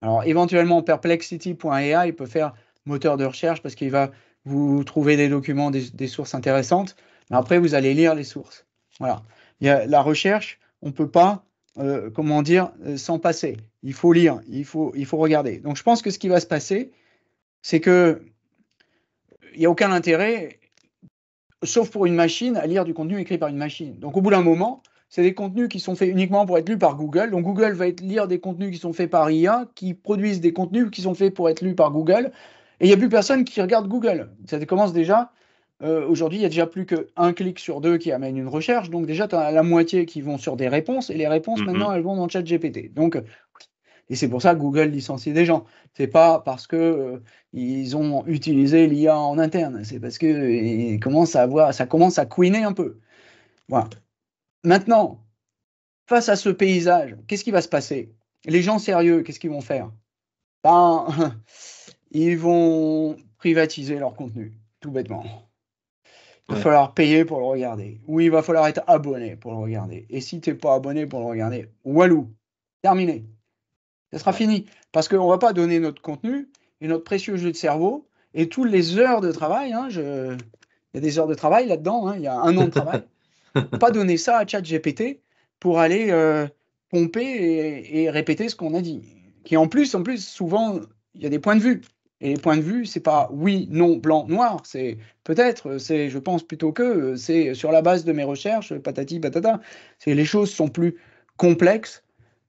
Alors, éventuellement, Perplexity.ai peut faire moteur de recherche parce qu'il va vous trouver des documents, des sources intéressantes. Mais après, vous allez lire les sources. Voilà. Il y a la recherche, on ne peut pas, comment dire, s'en passer. Il faut lire, il faut regarder. Donc, je pense que ce qui va se passer, c'est qu'il n'y a aucun intérêt, sauf pour une machine, à lire du contenu écrit par une machine. Donc, au bout d'un moment, c'est des contenus qui sont faits uniquement pour être lus par Google. Donc, Google va lire des contenus qui sont faits par IA, qui produisent des contenus qui sont faits pour être lus par Google. Et il n'y a plus personne qui regarde Google. Ça commence déjà. Aujourd'hui, il n'y a déjà plus qu'un clic sur deux qui amène une recherche. Donc, déjà, tu as la moitié qui vont sur des réponses. Et les réponses, maintenant, elles vont dans ChatGPT. Donc, et c'est pour ça que Google licencie des gens. C'est pas parce que ils ont utilisé l'IA en interne. C'est parce que ça commence à couiner un peu. Voilà. Maintenant, face à ce paysage, qu'est-ce qui va se passer? Les gens sérieux, qu'est-ce qu'ils vont faire? Ben, ils vont privatiser leur contenu, tout bêtement. Il va falloir payer pour le regarder. Ou il va falloir être abonné pour le regarder. Et si tu n'es pas abonné pour le regarder, walou, terminé. Ça sera fini. Parce qu'on ne va pas donner notre contenu et notre précieux jeu de cerveau et toutes les heures de travail. Il y a des heures de travail là-dedans. Il y a 1 an de travail. On ne va pas donner ça à ChatGPT pour aller pomper et répéter ce qu'on a dit. Qui en plus, souvent, il y a des points de vue. Et les points de vue, c'est pas oui, non, blanc, noir. C'est peut-être, je pense plutôt que c'est sur la base de mes recherches, patati, patata. Les choses sont plus complexes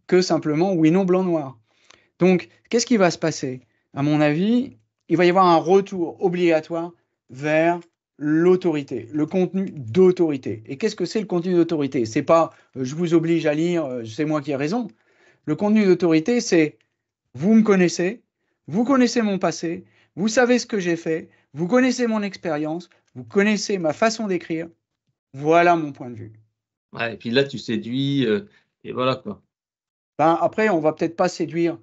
que simplement oui, non, blanc, noir. Donc, qu'est-ce qui va se passer? À mon avis, il va y avoir un retour obligatoire vers l'autorité, le contenu d'autorité. Et qu'est-ce que c'est le contenu d'autorité? C'est pas je vous oblige à lire, c'est moi qui ai raison. Le contenu d'autorité, c'est vous me connaissez, vous connaissez mon passé, vous savez ce que j'ai fait, vous connaissez mon expérience, vous connaissez ma façon d'écrire. Voilà mon point de vue. Ouais, et puis là, tu séduis, et voilà quoi. Ben, après, on va peut-être pas séduire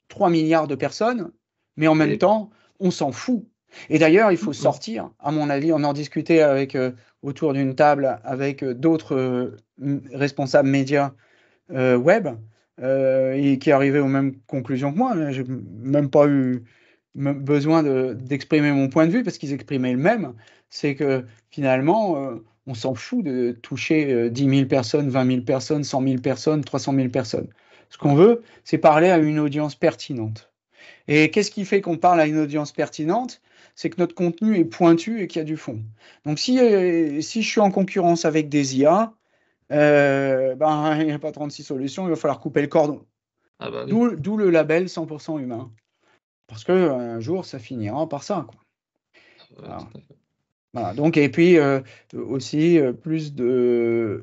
3 milliards de personnes, mais en même temps, on s'en fout. Et d'ailleurs, il faut sortir, à mon avis, on en discutait autour d'une table avec d'autres responsables médias web et qui arrivaient aux mêmes conclusions que moi. Je n'ai même pas eu besoin d'exprimer mon point de vue parce qu'ils exprimaient le même. C'est que finalement, on s'en fout de toucher 10 000 personnes, 20 000 personnes, 100 000 personnes, 300 000 personnes. Ce qu'on veut, c'est parler à une audience pertinente. Et qu'est-ce qui fait qu'on parle à une audience pertinente? C'est que notre contenu est pointu et qu'il y a du fond. Donc, si je suis en concurrence avec des IA, il n'y a pas 36 solutions, il va falloir couper le cordon. Ah bah oui. D'où le label 100% humain. Parce qu'un jour, ça finira par ça, quoi. Voilà. Tout à fait. Voilà. Donc, et puis aussi plus de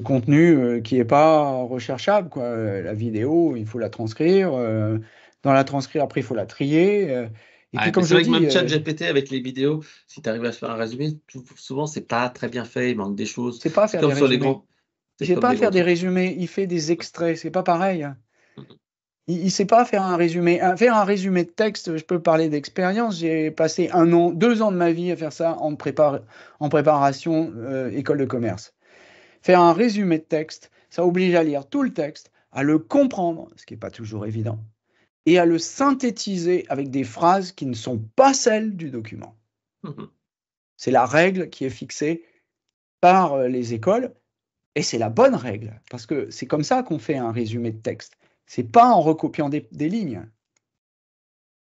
contenu qui n'est pas recherchable, quoi. La vidéo, il faut la transcrire. Dans la transcrire, après, il faut la trier. Et puis, comme C'est je vrai que dis, même ChatGPT avec les vidéos, si tu arrives à faire un résumé, souvent c'est pas très bien fait, il manque des choses. c'est pas C'est faire des comme sur les résumés. grands. C'est C'est comme pas les grands faire des trucs. résumés. Il fait des extraits. C'est pas pareil. Mhm. Il ne sait pas faire un résumé. Faire un résumé de texte, je peux parler d'expérience. J'ai passé 1 an, 2 ans de ma vie à faire ça en préparation école de commerce. Faire un résumé de texte, ça oblige à lire tout le texte, à le comprendre, ce qui n'est pas toujours évident, et à le synthétiser avec des phrases qui ne sont pas celles du document. Mhm. C'est la règle qui est fixée par les écoles, et c'est la bonne règle, parce que c'est comme ça qu'on fait un résumé de texte. C'est pas en recopiant des lignes.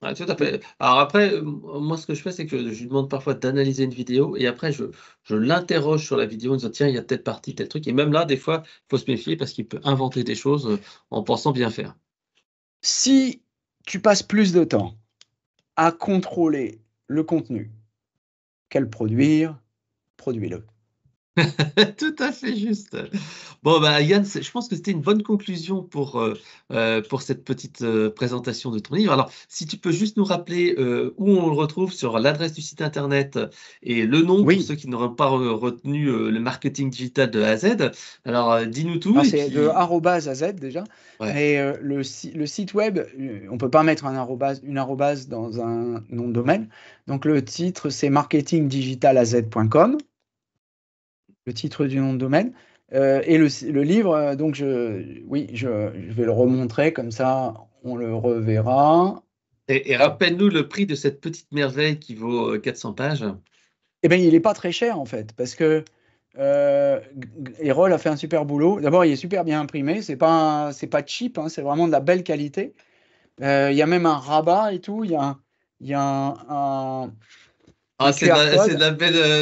Ouais, tout à fait. Alors après, moi, ce que je fais, c'est que je lui demande parfois d'analyser une vidéo et après, je l'interroge sur la vidéo en disant, tiens, il y a telle partie, tel truc. Et même là, des fois, il faut se méfier parce qu'il peut inventer des choses en pensant bien faire. Si tu passes plus de temps à contrôler le contenu. Quel produire? Produis-le. Tout à fait juste. Bon, bah, Yann, je pense que c'était une bonne conclusion pour cette petite présentation de ton livre. Alors, si tu peux juste nous rappeler où on le retrouve sur l'adresse du site internet et le nom pour Oui, ceux qui n'auraient pas retenu le marketing digital de A à Z. Alors, dis-nous tout alors et c'est de puis, arrobase à Z déjà, ouais. mais le site web, on ne peut pas mettre une arrobase dans un nom de domaine. Donc le titre, c'est marketingdigitalaz.com, le titre du nom de domaine. Et le livre, donc oui, je vais le remontrer, comme ça on le reverra. Et Hop. rappelle-nous le prix de cette petite merveille qui vaut 400 pages. Eh bien, il n'est pas très cher en fait, parce que Erol a fait un super boulot. D'abord, il est super bien imprimé, c'est pas cheap, hein, c'est vraiment de la belle qualité. Il y a même un rabat et tout, il y a Ah, un QR c'est code.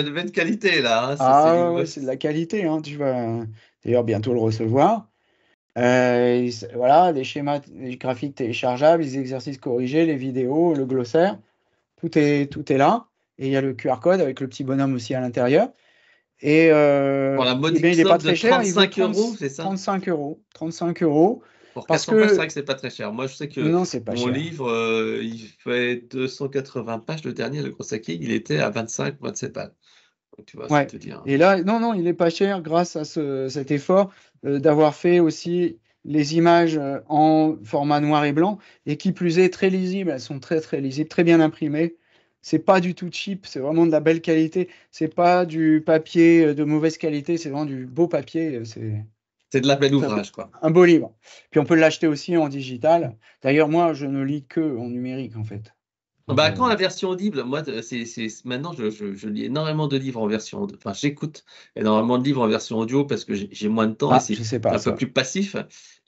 de belle qualité là, hein. C'est Ah ouais, c'est de l'Invoice. la qualité, hein, tu vas d'ailleurs bientôt le recevoir. Voilà, les graphiques téléchargeables, les exercices corrigés, les vidéos, le glossaire, tout est là. Et il y a le QR code avec le petit bonhomme aussi à l'intérieur. Pour la Eh bien, modique il n'est pas somme de très cher, il vaut 35 euros, c'est ça? 35 euros. 35 euros. Pour Parce 400 pages, c'est que, vrai que c'est pas très cher. Moi, je sais que non, c'est pas mon cher. livre, il fait 280 pages. Le dernier, le Grosaki, il était à 25 ou 27 pages. Donc, tu vois, c'est Ouais. te dire. Et là, non, non, il n'est pas cher grâce à cet effort d'avoir fait aussi les images en format noir et blanc et qui plus est très lisibles. Elles sont très, très lisibles, très bien imprimées. C'est pas du tout cheap, c'est vraiment de la belle qualité. C'est pas du papier de mauvaise qualité, c'est vraiment du beau papier. C'est de la belle C'est ouvrage, quoi. un beau livre. Puis on peut l'acheter aussi en digital. D'ailleurs, moi, je ne lis que en numérique, en fait. Donc, Bah, quand la version audible, moi, maintenant, je lis énormément de livres en version, enfin, j'écoute énormément de livres en version audio parce que j'ai moins de temps et ah, c'est je sais pas un peu ça. plus passif.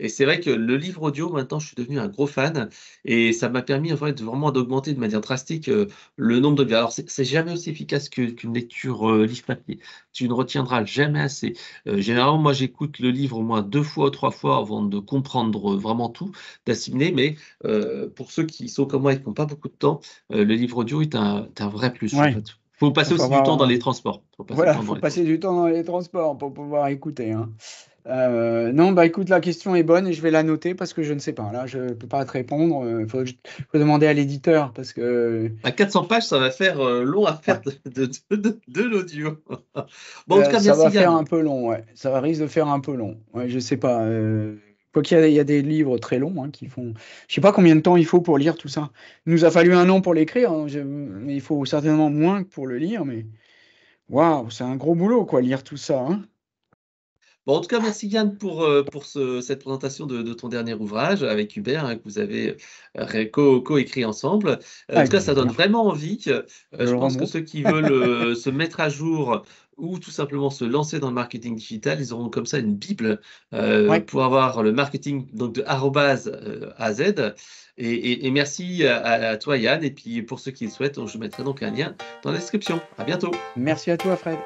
Et c'est vrai que le livre audio, maintenant, je suis devenu un gros fan et ça m'a permis, en fait, vraiment d'augmenter de manière drastique le nombre de livres. Alors, c'est jamais aussi efficace qu'une lecture livre papier. Tu ne retiendras jamais assez. Généralement, moi, j'écoute le livre au moins 2 fois ou 3 fois avant de comprendre vraiment tout, d'assimiler. Mais pour ceux qui sont comme moi et qui n'ont pas beaucoup de temps, le livre audio est un vrai plus, en Ouais, fait. Il faut il passer faut aussi du temps dans avoir. les transports. Faut passer du Voilà, temps dans faut les passer transports. du temps dans les transports pour pouvoir écouter, hein. Non, bah écoute, la question est bonne et je vais la noter parce que je ne sais pas. Là, je ne peux pas te répondre. Faut demander à l'éditeur parce que À 400 pages, ça va faire long à faire ouais, de l'audio. Bon, en tout cas, ça merci va faire Yann. un peu long. Ouais, ça risque de faire un peu long. Ouais, je sais pas. Quoi il y a des livres très longs qui font. Je sais pas combien de temps il faut pour lire tout ça. Il nous a fallu un an pour l'écrire, hein, mais il faut certainement moins que pour le lire. Mais waouh, c'est un gros boulot quoi, lire tout ça, hein. Bon, en tout cas, merci Yann pour cette présentation de ton dernier ouvrage avec Hubert, hein, que vous avez co-écrit ensemble. En tout Avec cas, ça donne plaisir. vraiment envie. Je Je le pense que remonte. ceux qui veulent se mettre à jour ou tout simplement se lancer dans le marketing digital, ils auront comme ça une bible Ouais. pour avoir le marketing donc de arrobase à Z. Et merci à toi Yann. Et puis pour ceux qui le souhaitent, je mettrai donc un lien dans la description. À bientôt. Merci à toi, Fred.